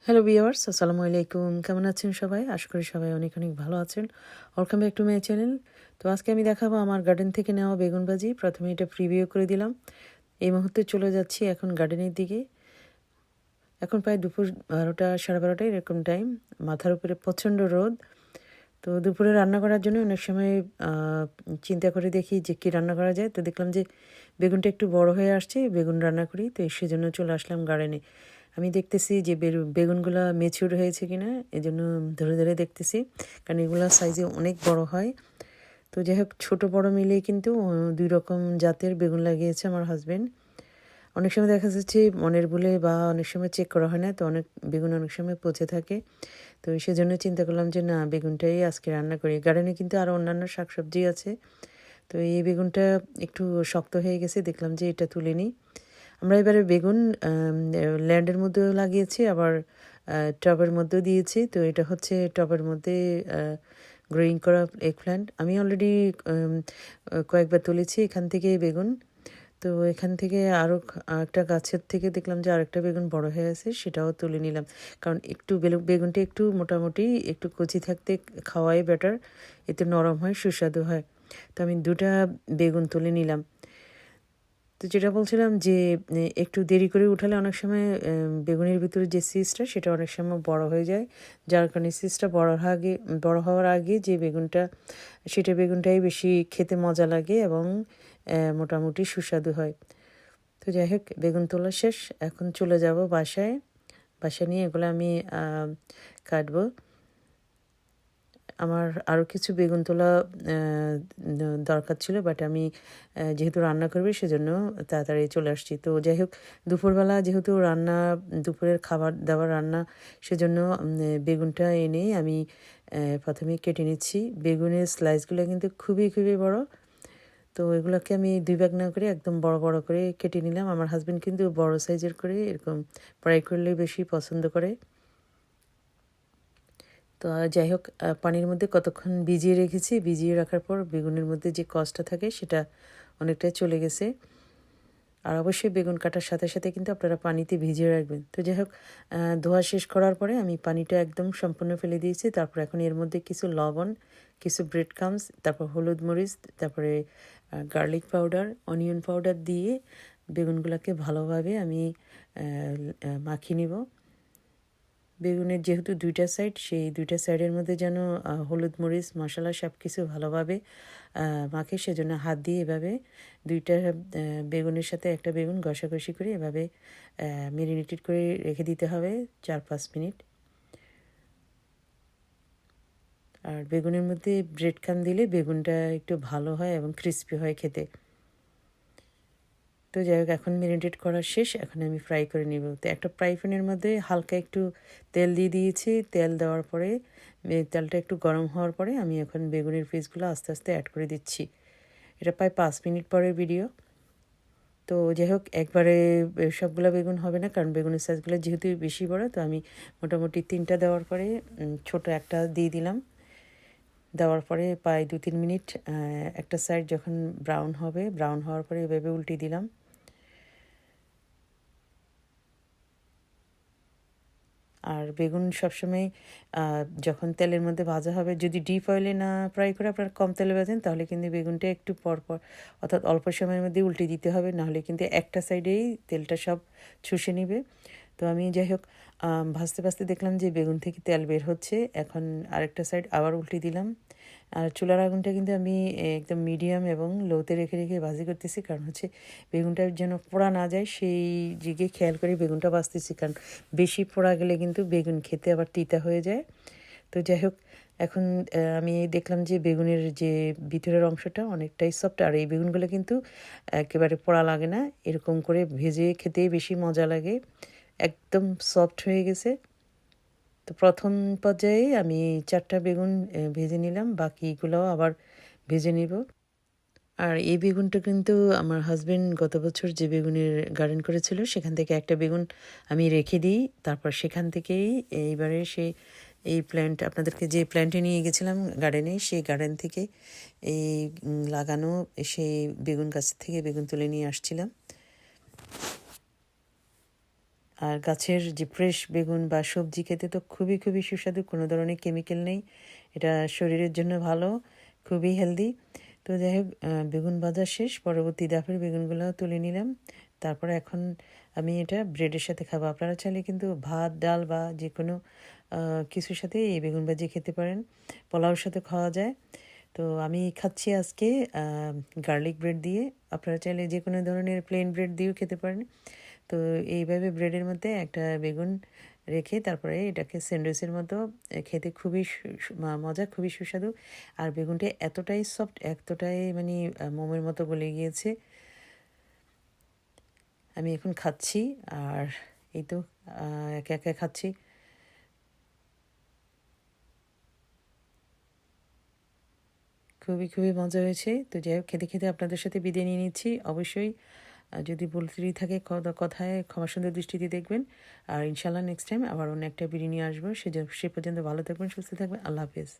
Hello viewers, আসসালামু আলাইকুম। কেমন আছেন সবাই? আশা করি সবাই অনেক অনেক ভালো আছেন। Welcome back to my channel. তো আজকে আমি দেখাবো আমার গার্ডেন থেকে নেওয়া বেগুন ভাজি। প্রথমে এটা প্রিভিউ করে দিলাম। এই মুহূর্তে চলে যাচ্ছি এখন গার্ডেনের দিকে। এখন প্রায় দুপুর ১২টা ১২:৩০ এরকম টাইম। মাথার উপরে প্রচণ্ড রোদ। তো দুপুরে রান্না করার জন্য অনেক সময় আ চিন্তা করে দেখি যে কী রান্না করা যায়। তো দেখলাম যে বেগুনটা একটু বড় হয়ে আসছে, বেগুন রান্না করি। তো সেজন্য চলে আসলাম গার্ডেনে। আমি দেখতেছি যে বেগুনগুলা ম্যাচিউর হয়েছে কিনা, এজন্য ধরে ধরে দেখতেছি। কারণ এগুলা সাইজে অনেক বড় হয়। তো যাই হোক, ছোট বড় মিলিয়ে কিন্তু ২ রকম জাতের বেগুন লাগিয়েছে আমার হাসব্যান্ড। অনেক সময় দেখা যাচ্ছে মনের ভুলে বা অনেক সময় চেক করা হয় না, তো অনেক বেগুন অনেক সময় পচে থাকে। তো সেজন্য চিন্তা করলাম যে না, বেগুনটাই আজকে রান্না করি। গার্ডেনে কিন্তু আরও অন্যান্য শাকসবজি আছে। তো এই বেগুনটা একটু শক্ত হয়ে গেছে, দেখলাম যে এটা তুলে নিই। আমরা এবারে বেগুন ল্যান্ডের মধ্যেও লাগিয়েছি, আবার টবের মধ্যেও দিয়েছি। তো এটা হচ্ছে টবের মধ্যে গ্রোয়িং করা এগপ্ল্যান্ট। আমি অলরেডি কয়েকবার তুলেছি এখান থেকে বেগুন। তো এখান থেকে আরও একটা গাছের থেকে দেখলাম যে আরেকটা বেগুন বড় হয়ে আছে, সেটাও তুলে নিলাম। কারণ একটু বেগুনটা একটু মোটামুটি একটু কচি থাকতে খাওয়াই বেটার, এতে নরম হয়, সুস্বাদু হয়। তো আমি ২টা বেগুন তুলে নিলাম। তো যেটা বলছিলাম যে একটু দেরি করে উঠালে অনেক সময় বেগুনের ভিতরে যে সিজটা সেটা অনেক সময় বড় হয়ে যায়। যার কারণে সিজটা বড় হওয়ার আগে যে বেগুনটা, সেটা বেগুনটাই বেশি খেতে মজা লাগে এবং মোটামুটি সুস্বাদু হয়। তো যাই হোক, বেগুন তোলা শেষ। এখন চলে যাব বাসায়। বাসায় নিয়ে এগুলো আমি কাটবো। আমার আরও কিছু বেগুন তোলা আ দ দরকার ছিল, বাট আমি যেহেতু রান্না করব সেজন্য তাড়াতাড়ি চলে আসছি। তো যাই হোক, দুপুরবেলা যেহেতু দুপুরের খাবার-দাবার রান্না, সেজন্য বেগুনটা এনে আমি ১ম এ কেটে নিচ্ছি। বেগুনের স্লাইসগুলো কিন্তু খুবই, খুবই বড়। তো এগুলোকে আমি ২ ভাগ না করে একদম বড়, বড় করে কেটে নিলাম। আমার হাসব্যান্ড কিন্তু বড় সাইজের করে এরকম ফ্রাই করলে বেশি পছন্দ করে। তো যাই হোক, পানির মধ্যে কতক্ষণ ভিজিয়ে রেখেছি। ভিজিয়ে রাখার পর বেগুনের মধ্যে যে কষটা থাকে সেটা অনেকটাই চলে গেছে। আর অবশ্যই বেগুন কাটার সাথে সাথে কিন্তু আপনারা পানিতে ভিজিয়ে রাখবেন। তো যাই হোক, ধোয়া শেষ করার পরে আমি পানিটা একদম সম্পূর্ণ ফেলে দিয়েছি। তারপর এখন এর মধ্যে কিছু লবণ, কিছু ব্রেড ক্রাম্বস, তারপর হলুদ মরিচ, তারপরে গার্লিক পাউডার, অনিয়ন পাউডার দিয়ে বেগুনগুলোকে ভালোভাবে আমি মাখিয়ে নিব। বেগুনের যেহেতু ২টা সাইড, সেই ২টা সাইডের মধ্যে যেন হলুদ মরিচ মশলা সব কিছু ভালোভাবে মাখে, সেজন্য হাত দিয়ে এভাবে ২টা বেগুনের সাথে একটা বেগুন ঘষাঘষি করে এভাবে মেরিনেটেড করে রেখে দিতে হবে ৪-৫ মিনিট। আর বেগুনের মধ্যে ব্রেড ক্রাম্ব দিলে বেগুনটা একটু ভালো হয় এবং ক্রিস্পি হয় খেতে। তো যাই হোক, এখন মেরিনেট করা শেষ। এখন আমি ফ্রাই করে নিব। তো একটা ফ্রাই প্যানের মধ্যে হালকা একটু তেল দিয়ে দিয়েছি। তেল দেওয়ার পরে তেলটা একটু গরম হওয়ার পরে আমি এখন বেগুনের পিসগুলো আস্তে আস্তে অ্যাড করে দিচ্ছি। এটা প্রায় ৫ মিনিট পরের ভিডিও। তো যাই হোক, একবারে সবগুলা বেগুন হবে না, কারণ বেগুনের সাইজগুলো যেহেতু বেশি বড়। তো আমি মোটামুটি ৩টা দেওয়ার পরে ছোট একটা দিয়ে দিলাম। দেওয়ার পরে প্রায় ২-৩ মিনিট একটা সাইড যখন ব্রাউন হবে, ব্রাউন হওয়ার পরে এভাবে উল্টে দিলাম। আর বেগুন সবসময় যখন তেলের মধ্যে ভাজা হবে, যদি ডিপ অয়েলে না ফ্রাই করে আপনারা কম তেলে ভাজেন, তাহলে কিন্তু বেগুনটা একটু পরপর অর্থাৎ অল্প সময়ের মধ্যে উল্টে দিতে হবে, নাহলে কিন্তু একটা সাইডেই তেলটা সব চুষে নিবে। তো আমি যাই হোক, ভাজতে ভাজতে দেখলাম যে বেগুন থেকে তেল বের হচ্ছে। এখন আরেকটা সাইড আবার উল্টে দিলাম। আর চুলার আগুনটা কিন্তু আমি একদম মিডিয়াম এবং লোতে রেখে রেখে ভাজি করতেছি, কারণ হচ্ছে বেগুনটা যেন পোড়া না যায় সেই দিকে খেয়াল করে বেগুনটা ভাজতেছি। কারণ বেশি পোড়া গেলে কিন্তু বেগুন খেতে আবার তিতা হয়ে যায়। তো যাই হোক, এখন আমি দেখলাম যে বেগুনের যে ভিতরের অংশটা অনেকটাই সফট, আর এই বেগুনগুলো কিন্তু একেবারে পোড়া লাগে না। এরকম করে ভেজে খেতেই বেশি মজা লাগে। একদম সফট হয়ে গেছে। তো প্রথম পর্যায়ে আমি ৪টা বেগুন ভেজে নিলাম, বাকিগুলোও আবার ভেজে নিব। আর এই বেগুনটা কিন্তু আমার হাসব্যান্ড গত বছর যে বেগুনের গার্ডেন করেছিল সেখান থেকে একটা বেগুন আমি রেখে দিই। তারপর সেখান থেকেই এইবারে এই প্ল্যান্ট আপনাদেরকে যে প্ল্যান্টে নিয়ে গেছিলাম গার্ডেনে, সেই গার্ডেন থেকে এই লাগানো সেই বেগুন গাছ থেকে বেগুন তুলে নিয়ে আসছিলাম। আর গাছের যে ফ্রেশ বেগুন বা সবজি খেতে তো খুবই খুবই সুস্বাদু, কোনো ধরনের কেমিক্যাল নেই, এটা শরীরের জন্য ভালো, খুবই হেলদি। তো যাই হোক, বেগুন ভাজা শেষ, পরবর্তী ধাপের বেগুনগুলো তুলে নিলাম। তারপরে এখন আমি এটা ব্রেডের সাথে খাবো। আপনারা চাইলে কিন্তু ভাত ডাল বা যে কোনো কিছুর সাথে এই বেগুন ভাজি খেতে পারেন, পোলাওর সাথে খাওয়া যায়। তো আমি খাচ্ছি আজকে গার্লিক ব্রেড দিয়ে, আপনারা চাইলে যে কোনো ধরনের প্লেন ব্রেড দিয়েও খেতে পারেন। তো এইভাবে ব্রেডের মধ্যে একটা বেগুন রেখে তারপরে এটাকে স্যান্ডউইচের মতো খেতে খুবই মজা, খুবই সুস্বাদু। আর বেগুনটা এতটাই সফট, এতটাই মানে মোমের মতো গলে গিয়েছে। আমি এখন খাচ্ছি, আর এই তো একে একে খাচ্ছি। খুবই খুবই মজা হয়েছে। তো যাই হোক, খেতে খেতে আপনাদের সাথে বিদায় নিয়ে নিচ্ছি। অবশ্যই যদি ভুল ত্রুটি থাকে কথায় ক্ষমা সুন্দর দৃষ্টিতে দেখবেন। আর ইনশাল্লাহ নেক্সট টাইম আবার অন্য একটা ভিডিও নিয়ে আসবো। সে পর্যন্ত ভালো থাকবেন, সুস্থ থাকবেন। আল্লাহ হাফেজ।